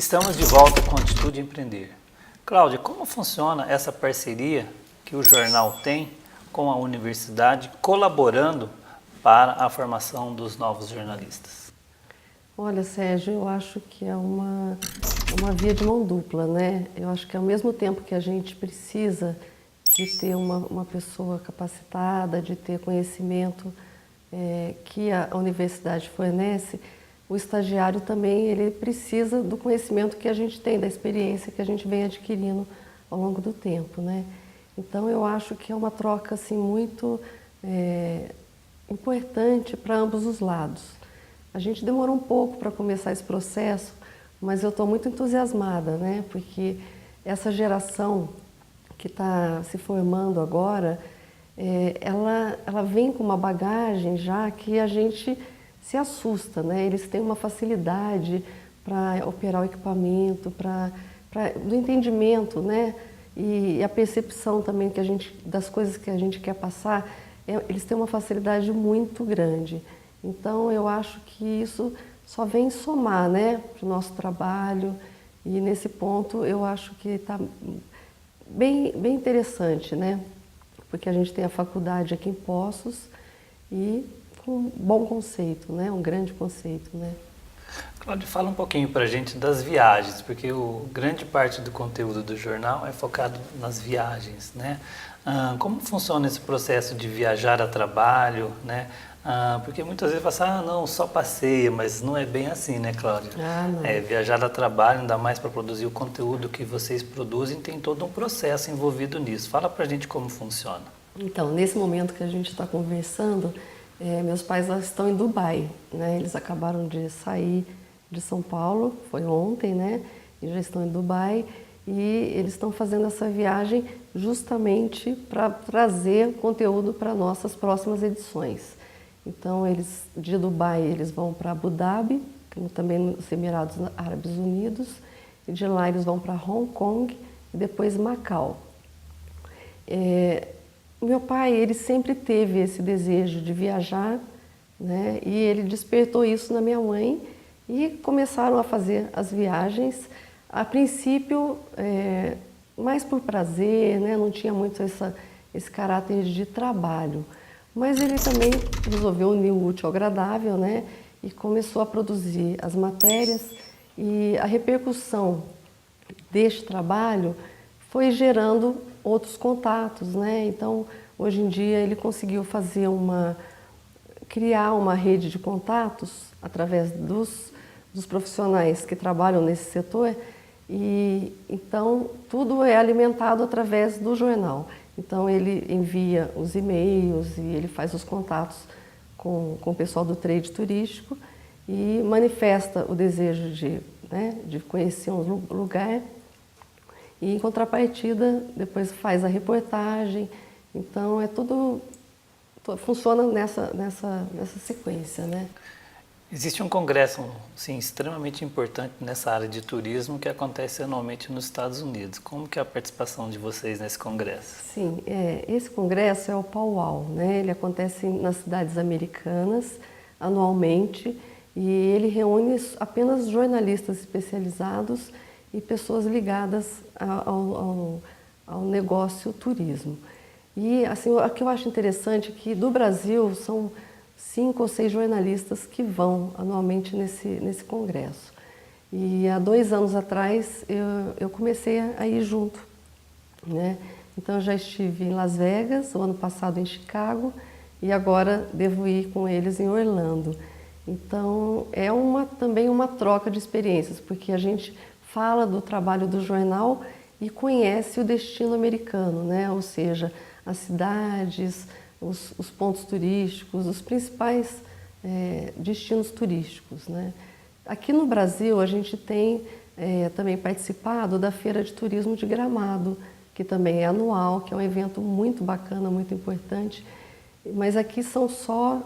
Estamos de volta com Atitude Empreender. Cláudia, como funciona essa parceria que o jornal tem com a universidade, colaborando para a formação dos novos jornalistas? Olha, Sérgio, eu acho que é uma via de mão dupla, né? Eu acho que ao mesmo tempo que a gente precisa de ter uma pessoa capacitada, de ter conhecimento que a universidade fornece, o estagiário também ele precisa do conhecimento que a gente tem, da experiência que a gente vem adquirindo ao longo do tempo, né? Então eu acho que é uma troca assim muito importante para ambos os lados. A gente demorou um pouco para começar esse processo, mas eu estou muito entusiasmada, né? Porque essa geração que está se formando agora, ela vem com uma bagagem já que a gente se assusta, né? Eles têm uma facilidade para operar o equipamento, do entendimento, né? E a percepção também das coisas que a gente quer passar, eles têm uma facilidade muito grande. Então eu acho que isso só vem somar, né, para o nosso trabalho, e nesse ponto eu acho que está bem interessante, né? Porque a gente tem a faculdade aqui em Poços e com um bom conceito, né? Um grande conceito, né? Cláudia, fala um pouquinho para a gente das viagens, porque grande parte do conteúdo do jornal é focado nas viagens, né? Como funciona esse processo de viajar a trabalho, né? Porque muitas vezes fala assim, não, só passeia, mas não é bem assim, né, Cláudia? Não. Viajar a trabalho, ainda mais para produzir o conteúdo que vocês produzem, tem todo um processo envolvido nisso. Fala para a gente como funciona. Então, nesse momento que a gente está conversando, meus pais estão em Dubai, né? Eles acabaram de sair de São Paulo, foi ontem, né? E já estão em Dubai e eles estão fazendo essa viagem justamente para trazer conteúdo para nossas próximas edições. Então, de Dubai, eles vão para Abu Dhabi, também nos Emirados Árabes Unidos, e de lá eles vão para Hong Kong e depois Macau. Meu pai, ele sempre teve esse desejo de viajar, né? E ele despertou isso na minha mãe e começaram a fazer as viagens. A princípio, mais por prazer, né? Não tinha muito esse caráter de trabalho. Mas ele também resolveu unir o útil ao agradável, né? E começou a produzir as matérias, e a repercussão deste trabalho foi gerando outros contatos, né? Então, hoje em dia, ele conseguiu criar uma rede de contatos através dos profissionais que trabalham nesse setor, e então tudo é alimentado através do jornal. Então, ele envia os e-mails e ele faz os contatos com o pessoal do trade turístico e manifesta o desejo de conhecer um lugar. E, em contrapartida, depois faz a reportagem. Então, funciona nessa sequência, né? Existe um congresso, sim, extremamente importante nessa área de turismo que acontece anualmente nos Estados Unidos. Como que é a participação de vocês nesse congresso? Sim, esse congresso é o Powwow, né? Ele acontece nas cidades americanas anualmente e ele reúne apenas jornalistas especializados e pessoas ligadas ao negócio turismo. E assim, o que eu acho interessante é que do Brasil são 5 ou 6 jornalistas que vão anualmente nesse congresso. E há 2 anos atrás eu comecei a ir junto, né? Então eu já estive em Las Vegas, o ano passado em Chicago, e agora devo ir com eles em Orlando. Então é também uma troca de experiências, porque a gente fala do trabalho do jornal e conhece o destino americano, né? Ou seja, as cidades, os pontos turísticos, os principais destinos turísticos, né? Aqui no Brasil, a gente tem também participado da Feira de Turismo de Gramado, que também é anual, que é um evento muito bacana, muito importante. Mas aqui são só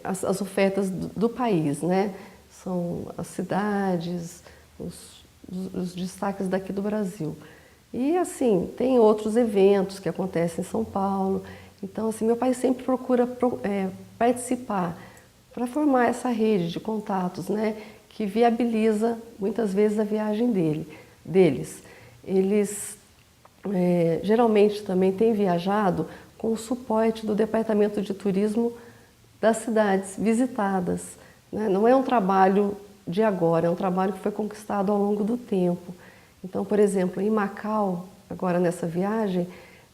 as ofertas do país, né? São as cidades, os destaques daqui do Brasil. E assim, tem outros eventos que acontecem em São Paulo. Então, assim, meu pai sempre procura participar para formar essa rede de contatos, né? que viabiliza muitas vezes a viagem deles. Eles geralmente também têm viajado com o suporte do Departamento de Turismo das cidades visitadas, né? Não é um trabalho de agora, é um trabalho que foi conquistado ao longo do tempo. Então, por exemplo, em Macau, agora nessa viagem,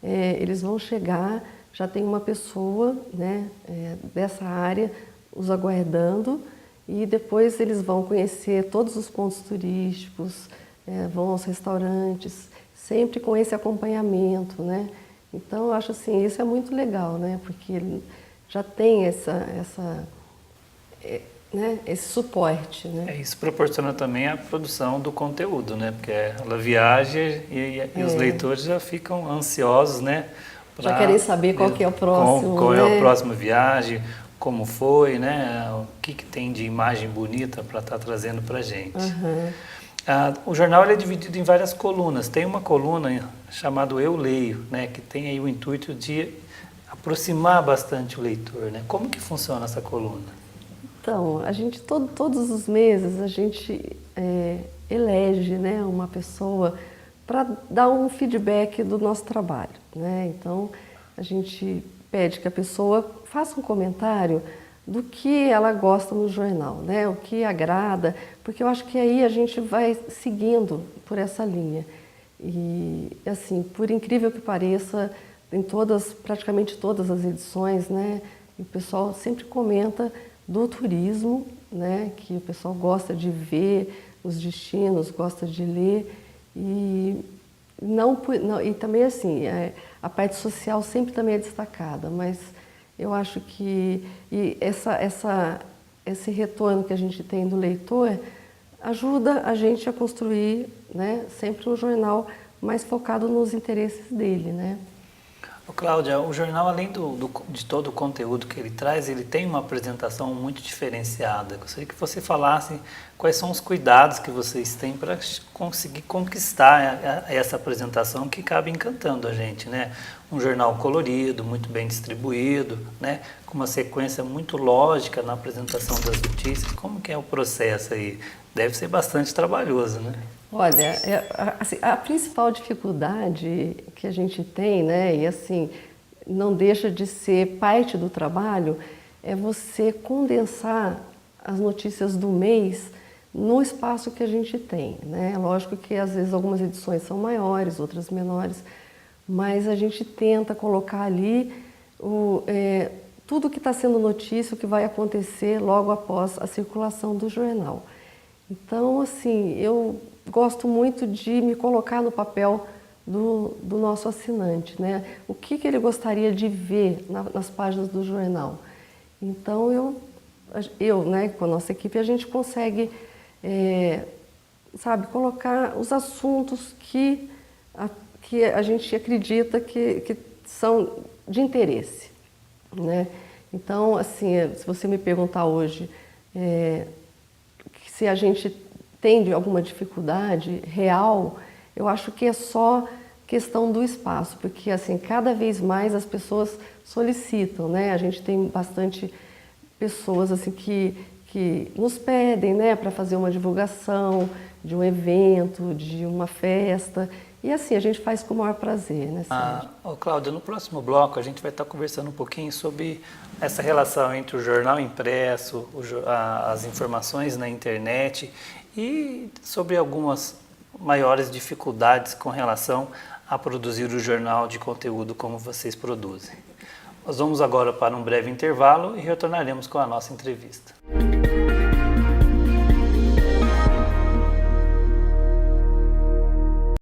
eles vão chegar, já tem uma pessoa, né, dessa área os aguardando, e depois eles vão conhecer todos os pontos turísticos, vão aos restaurantes, sempre com esse acompanhamento, né? Então, eu acho assim, isso é muito legal, né? Porque ele já tem esse suporte, né? Isso proporciona também a produção do conteúdo, né? Porque ela viaja e os leitores já ficam ansiosos, né? Já querem saber qual que é o próximo, qual é né? a próxima viagem, como foi, né? O que tem de imagem bonita para estar trazendo para a gente. Uhum. O jornal ele é dividido em várias colunas. Tem uma coluna chamada Eu Leio, né? Que tem aí o intuito de aproximar bastante o leitor, né? Como que funciona essa coluna? Então, a gente todos os meses a gente elege, né, uma pessoa para dar um feedback do nosso trabalho, né? Então, a gente pede que a pessoa faça um comentário do que ela gosta no jornal, né? O que agrada, porque eu acho que aí a gente vai seguindo por essa linha. E assim, por incrível que pareça, em praticamente todas as edições, né, o pessoal sempre comenta do turismo, né, que o pessoal gosta de ver os destinos, gosta de ler, e e também assim, a parte social sempre também é destacada, mas eu acho que esse retorno que a gente tem do leitor ajuda a gente a construir, né, sempre um jornal mais focado nos interesses dele, né? Cláudia, o jornal, além de todo o conteúdo que ele traz, ele tem uma apresentação muito diferenciada. Gostaria que você falasse quais são os cuidados que vocês têm para conseguir conquistar essa apresentação que acaba encantando a gente, né? Um jornal colorido, muito bem distribuído, né? Com uma sequência muito lógica na apresentação das notícias. Como que é o processo aí? Deve ser bastante trabalhoso, né? Olha, assim, a principal dificuldade que a gente tem, né, e assim, não deixa de ser parte do trabalho, é você condensar as notícias do mês no espaço que a gente tem, né? Lógico que às vezes algumas edições são maiores, outras menores, mas a gente tenta colocar ali tudo que está sendo notícia, o que vai acontecer logo após a circulação do jornal. Então, assim, eu gosto muito de me colocar no papel do nosso assinante, né? O que ele gostaria de ver nas páginas do jornal. Então, eu, né, com a nossa equipe, a gente consegue, colocar os assuntos que a gente acredita que são de interesse, né? Então, assim, se você me perguntar hoje se a gente tem alguma dificuldade real, eu acho que é só questão do espaço, porque assim, cada vez mais as pessoas solicitam, né? A gente tem bastante pessoas assim que nos pedem, né, para fazer uma divulgação de um evento, de uma festa, e assim, a gente faz com o maior prazer, né, Sérgio? Cláudia, no próximo bloco a gente vai estar conversando um pouquinho sobre essa relação entre o jornal impresso, as informações na internet e sobre algumas maiores dificuldades com relação a produzir o jornal de conteúdo como vocês produzem. Nós vamos agora para um breve intervalo e retornaremos com a nossa entrevista.